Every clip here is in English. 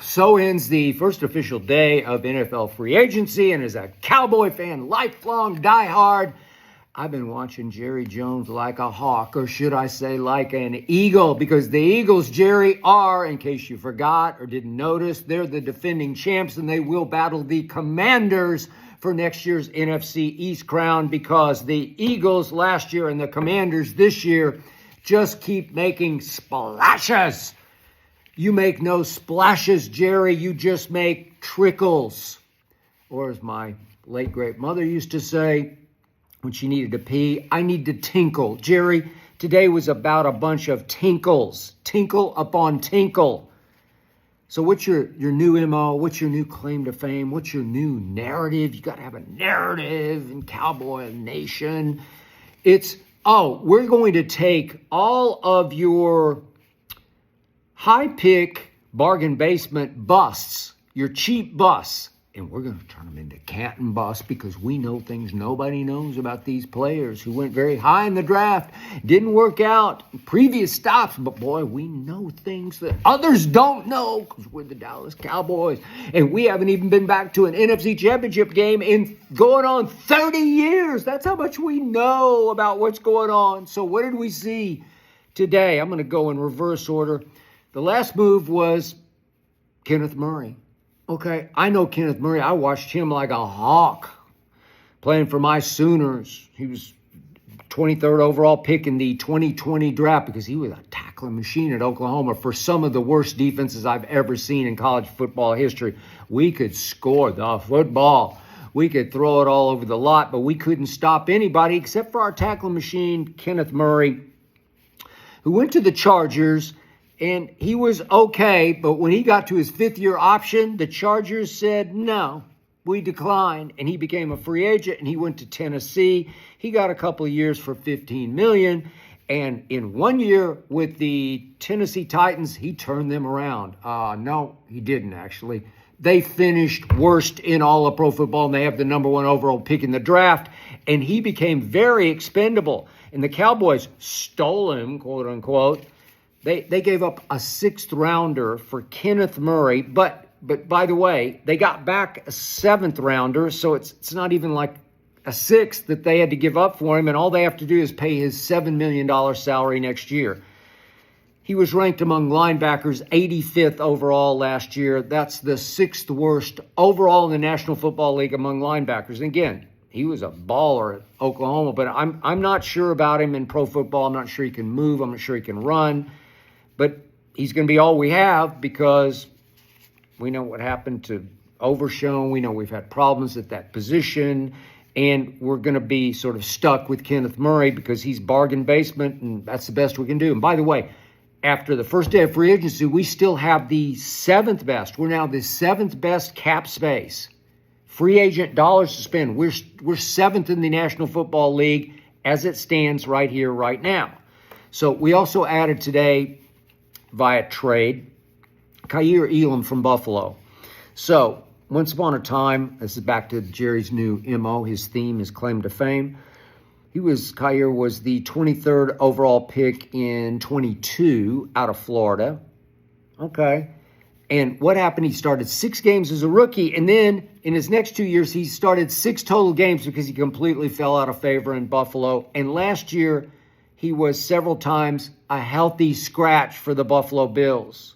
So ends the first official day of NFL free agency, and as a Cowboy fan, lifelong diehard, I've been watching Jerry Jones like a hawk, or should I say like an eagle, because the Eagles, Jerry, are, in case you forgot or didn't notice, they're the defending champs, and they will battle the Commanders for next year's NFC East crown, because the Eagles last year and the Commanders this year just keep making splashes. You make no splashes, Jerry. You just make trickles. Or as my late great mother used to say when she needed to pee, I need to tinkle. Jerry, today was about a bunch of tinkles. Tinkle upon tinkle. So what's your new MO? What's your new claim to fame? What's your new narrative? You got to have a narrative in Cowboy Nation. We're going to take all of your high-pick bargain basement busts, your cheap busts, and we're going to turn them into Canton busts, because we know things nobody knows about these players who went very high in the draft, didn't work out in previous stops, but boy, we know things that others don't know because we're the Dallas Cowboys, and we haven't even been back to an NFC Championship game in going on 30 years. That's how much we know about what's going on. So what did we see today? I'm going to go in reverse order. The last move was Kenneth Murray. Okay, I know Kenneth Murray. I watched him like a hawk playing for my Sooners. He was 23rd overall pick in the 2020 draft because he was a tackling machine at Oklahoma for some of the worst defenses I've ever seen in college football history. We could score the football. We could throw it all over the lot, but we couldn't stop anybody except for our tackling machine, Kenneth Murray, who went to the Chargers. And he was okay, but when he got to his fifth-year option, the Chargers said, no, we decline. And he became a free agent, and he went to Tennessee. He got a couple of years for $15 million. And in 1 year with the Tennessee Titans, he turned them around. No, he didn't, actually. They finished worst in all of pro football, and they have the number one overall pick in the draft. And he became very expendable. And the Cowboys stole him, quote unquote. They gave up a sixth rounder for Kenneth Murray, but by the way, they got back a seventh rounder, so it's not even like a sixth that they had to give up for him, and all they have to do is pay his $7 million salary next year. He was ranked among linebackers 85th overall last year. That's the sixth worst overall in the National Football League among linebackers. And again, he was a baller at Oklahoma, but I'm not sure about him in pro football. I'm not sure he can move. I'm not sure he can run. But he's going to be all we have, because we know what happened to Overshown. We know we've had problems at that position. And we're going to be sort of stuck with Kenneth Murray because he's bargain basement, and that's the best we can do. And by the way, after the first day of free agency, we still have the seventh best. We're now the seventh best cap space. Free agent dollars to spend. We're seventh in the National Football League as it stands right here, right now. So we also added today, via trade, Kaiir Elam from Buffalo. So, once upon a time, this is back to Jerry's new MO, his theme, his claim to fame. Kaiir was the 23rd overall pick in 22 out of Florida. Okay. And what happened? He started 6 games as a rookie, and then in his next 2 years, he started 6 total games because he completely fell out of favor in Buffalo. And last year, he was several times a healthy scratch for the Buffalo Bills.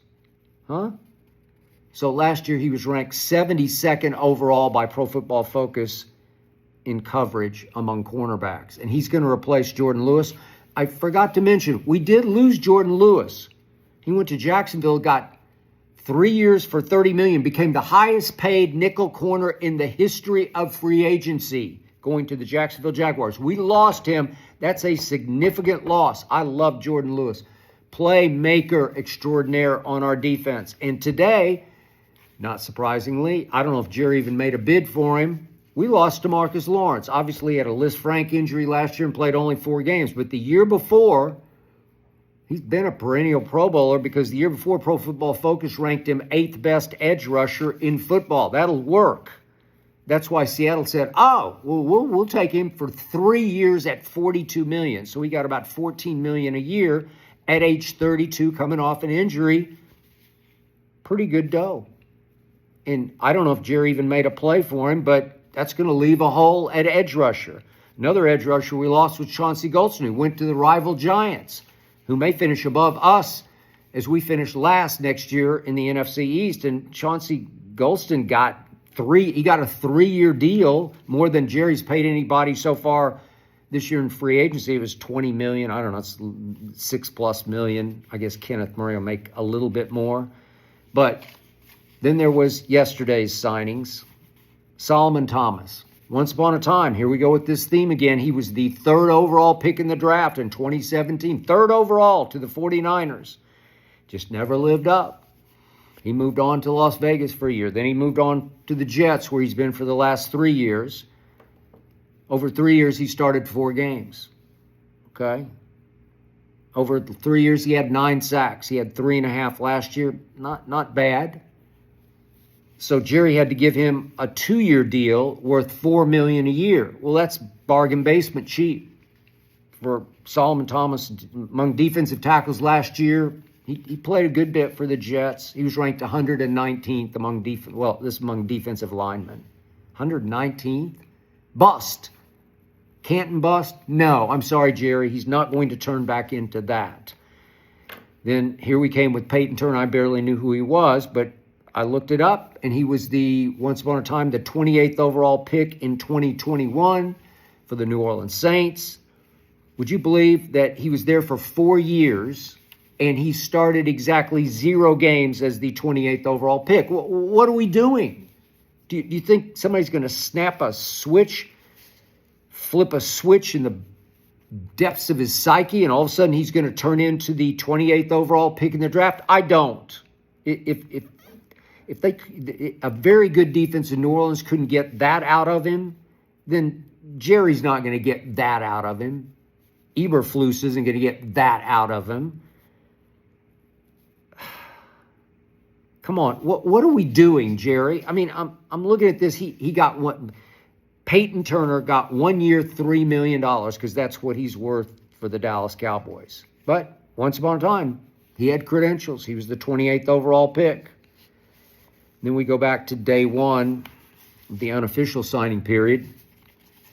So last year he was ranked 72nd overall by Pro Football Focus in coverage among cornerbacks. And he's going to replace Jordan Lewis. I forgot to mention, we did lose Jordan Lewis. He went to Jacksonville, got 3 years for $30 million, became the highest paid nickel corner in the history of free agency, going to the Jacksonville Jaguars. We lost him. That's a significant loss. I love Jordan Lewis. Playmaker extraordinaire on our defense. And today, not surprisingly, I don't know if Jerry even made a bid for him, we lost DeMarcus Lawrence. Obviously, he had a Liz Frank injury last year and played only 4 games. But the year before, he's been a perennial Pro Bowler, because the year before Pro Football Focus ranked him 8th best edge rusher in football. That'll work. That's why Seattle said, we'll take him for 3 years at $42 million. So he got about $14 million a year at age 32, coming off an injury. Pretty good dough. And I don't know if Jerry even made a play for him, but that's going to leave a hole at edge rusher. Another edge rusher we lost was Chauncey Golston, who went to the rival Giants, who may finish above us as we finish last next year in the NFC East. And Chauncey Golston got a 3-year deal, more than Jerry's paid anybody so far this year in free agency. It was $20 million. I don't know, it's $6+ million. I guess Kenneth Murray will make a little bit more. But then there was yesterday's signings. Solomon Thomas. Once upon a time, here we go with this theme again. He was the 3rd overall pick in the draft in 2017. 3rd overall to the 49ers. Just never lived up. He moved on to Las Vegas for a year. Then he moved on to the Jets, where he's been for the last 3 years. Over 3 years, he started 4 games. Okay? Over 3 years, he had 9 sacks. He had 3.5 last year. Not bad. So Jerry had to give him a 2-year deal worth $4 million a year. Well, that's bargain basement cheap for Solomon Thomas. Among defensive tackles last year, he played a good bit for the Jets. He was ranked 119th among defensive linemen. 119th? Bust. Canton bust? No, I'm sorry, Jerry. He's not going to turn back into that. Then here we came with Peyton Turner. I barely knew who he was, but I looked it up, and he was once upon a time, the 28th overall pick in 2021 for the New Orleans Saints. Would you believe that he was there for 4 years, and he started exactly 0 games as the 28th overall pick? What are we doing? Do you think somebody's going to flip a switch in the depths of his psyche, and all of a sudden he's going to turn into the 28th overall pick in the draft? I don't. If a very good defense in New Orleans couldn't get that out of him, then Jerry's not going to get that out of him. Eberflus isn't going to get that out of him. Come on, what are we doing, Jerry? I mean, I'm looking at this. He got what? Peyton Turner got 1 year, $3 million, because that's what he's worth for the Dallas Cowboys. But once upon a time, he had credentials. He was the 28th overall pick. Then we go back to day one, the unofficial signing period.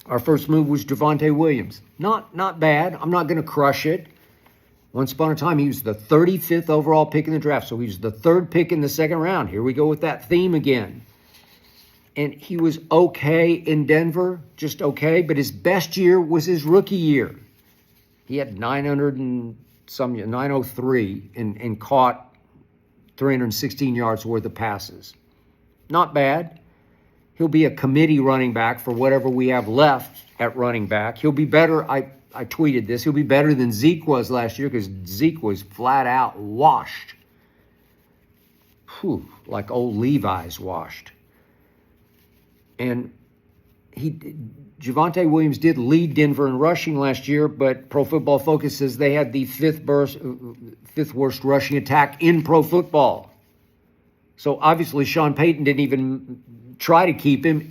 Our first move was Javonte Williams. Not bad. I'm not going to crush it. Once upon a time, he was the 35th overall pick in the draft, so he was the 3rd pick in the 2nd round. Here we go with that theme again. And he was okay in Denver, just okay, but his best year was his rookie year. He had 903 and caught 316 yards worth of passes. Not bad. He'll be a committee running back for whatever we have left at running back. He'll be better. I tweeted this. He'll be better than Zeke was last year, because Zeke was flat out washed. Like old Levi's washed. And Javonte Williams did lead Denver in rushing last year, but Pro Football Focus says they had the 5th worst rushing attack in pro football. So obviously Sean Payton didn't even try to keep him,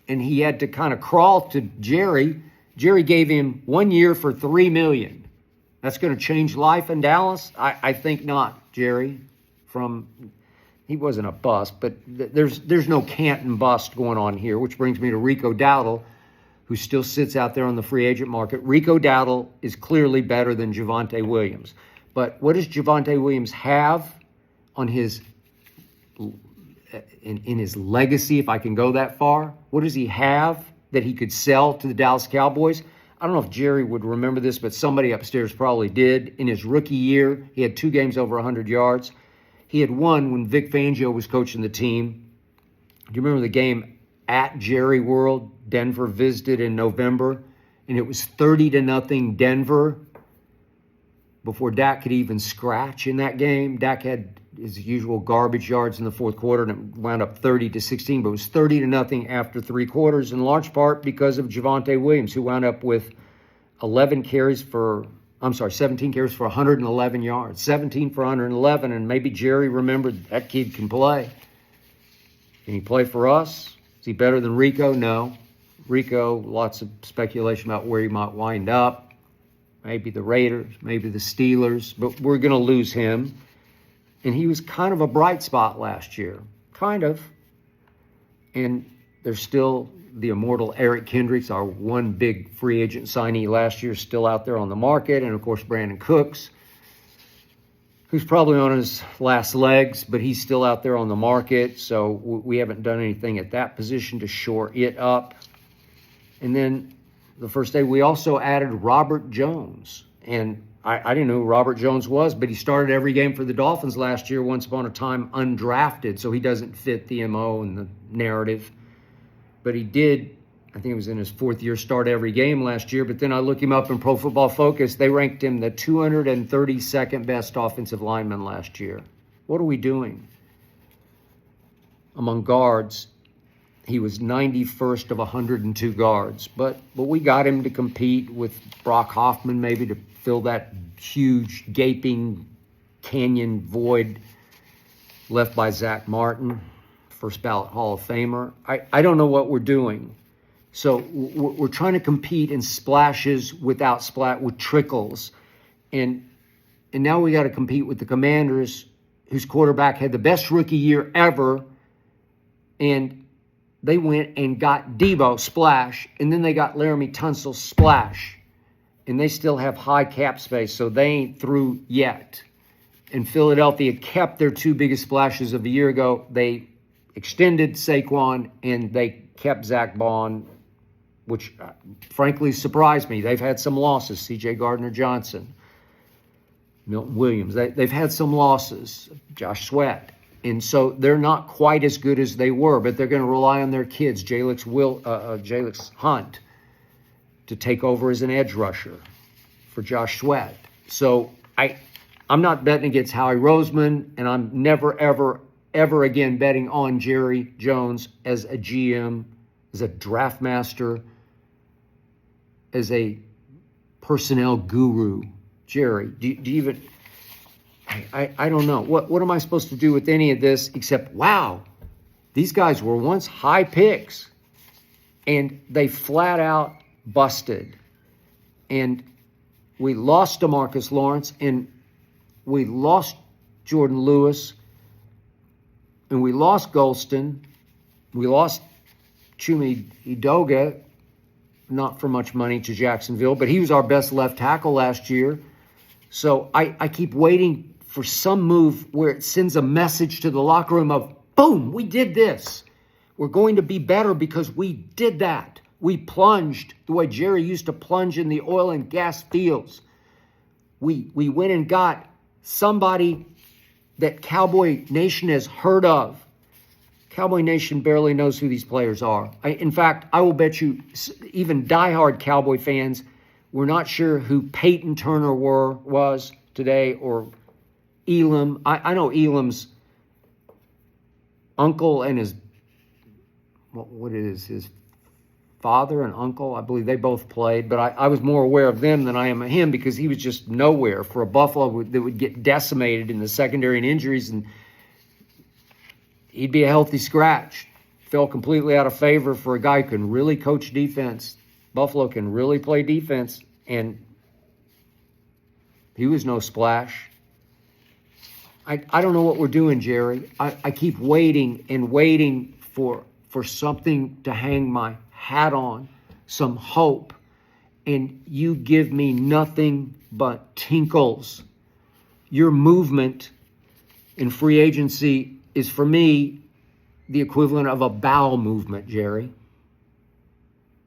and he had to kind of crawl to Jerry. Jerry gave him 1 year for $3 million. That's going to change life in Dallas? I think not, Jerry. He wasn't a bust, but there's no Canton bust going on here, which brings me to Rico Dowdle, who still sits out there on the free agent market. Rico Dowdle is clearly better than Javonte Williams. But what does Javonte Williams have on his in his legacy, if I can go that far? What does he have that he could sell to the Dallas Cowboys? I don't know if Jerry would remember this, but somebody upstairs probably did. In his rookie year, he had 2 games over 100 yards. He had one when Vic Fangio was coaching the team. Do you remember the game at Jerry World? Denver visited in November, and it was 30-0 Denver before Dak could even scratch in that game. Dak had his usual garbage yards in the 4th quarter, and it wound up 30-16, but it was 30-0 after 3 quarters, in large part because of Javonte Williams, who wound up with 17 carries for 111 yards. 17 for 111, and maybe Jerry remembered that kid can play. Can he play for us? Is he better than Rico? No. Rico, lots of speculation about where he might wind up. Maybe the Raiders, maybe the Steelers, but we're going to lose him. And he was kind of a bright spot last year. Kind of. And there's still the immortal Eric Kendricks, our one big free agent signee last year, still out there on the market. And, of course, Brandon Cooks, who's probably on his last legs, but he's still out there on the market. So we haven't done anything at that position to shore it up. And then the first day, we also added Robert Jones. And I didn't know who Robert Jones was, but he started every game for the Dolphins last year, once upon a time undrafted, so he doesn't fit the MO and the narrative. But he did, I think it was in his fourth year, start every game last year. But then I look him up in Pro Football Focus. They ranked him the 232nd best offensive lineman last year. What are we doing? Among guards, he was 91st of 102 guards. But we got him to compete with Brock Hoffman, maybe to fill that huge, gaping canyon void left by Zach Martin, first ballot Hall of Famer. I don't know what we're doing. So we're trying to compete in splashes with trickles. And now we got to compete with the Commanders, whose quarterback had the best rookie year ever. And they went and got Debo, splash. And then they got Laramie Tunsil, splash. And they still have high cap space, so they ain't through yet. And Philadelphia kept their two biggest splashes of a year ago. They extended Saquon, and they kept Zach Bond, which frankly surprised me. They've had some losses, C.J. Gardner-Johnson, Milton Williams. They've had some losses, Josh Sweat. And so they're not quite as good as they were, but they're going to rely on their kids, Jalix Hunt, to take over as an edge rusher for Josh Sweat. So I'm not betting against Howie Roseman, and I'm never, ever again betting on Jerry Jones as a GM, as a draft master, as a personnel guru. Jerry, do you even... I don't know. What am I supposed to do with any of this except, wow, these guys were once high picks, and they flat out busted. And we lost DeMarcus Lawrence, and we lost Jordan Lewis, and we lost Golston. We lost Chumi Edoga, not for much money, to Jacksonville, but he was our best left tackle last year. So I keep waiting for some move where it sends a message to the locker room of, boom, we did this. We're going to be better because we did that. We plunged the way Jerry used to plunge in the oil and gas fields. We went and got somebody that Cowboy Nation has heard of. Cowboy Nation barely knows who these players are. In fact, I will bet you even diehard Cowboy fans were not sure who Peyton Turner was today, or Elam. I know Elam's uncle and his father and uncle, I believe they both played, but I was more aware of them than I am of him because he was just nowhere for a Buffalo that would get decimated in the secondary and injuries, and he'd be a healthy scratch. Fell completely out of favor for a guy who can really coach defense. Buffalo can really play defense, and he was no splash. I don't know what we're doing, Jerry. I keep waiting and waiting for something to hang my hat on, some hope, and you give me nothing but tinkles. Your movement in free agency is, for me, the equivalent of a bowel movement, Jerry.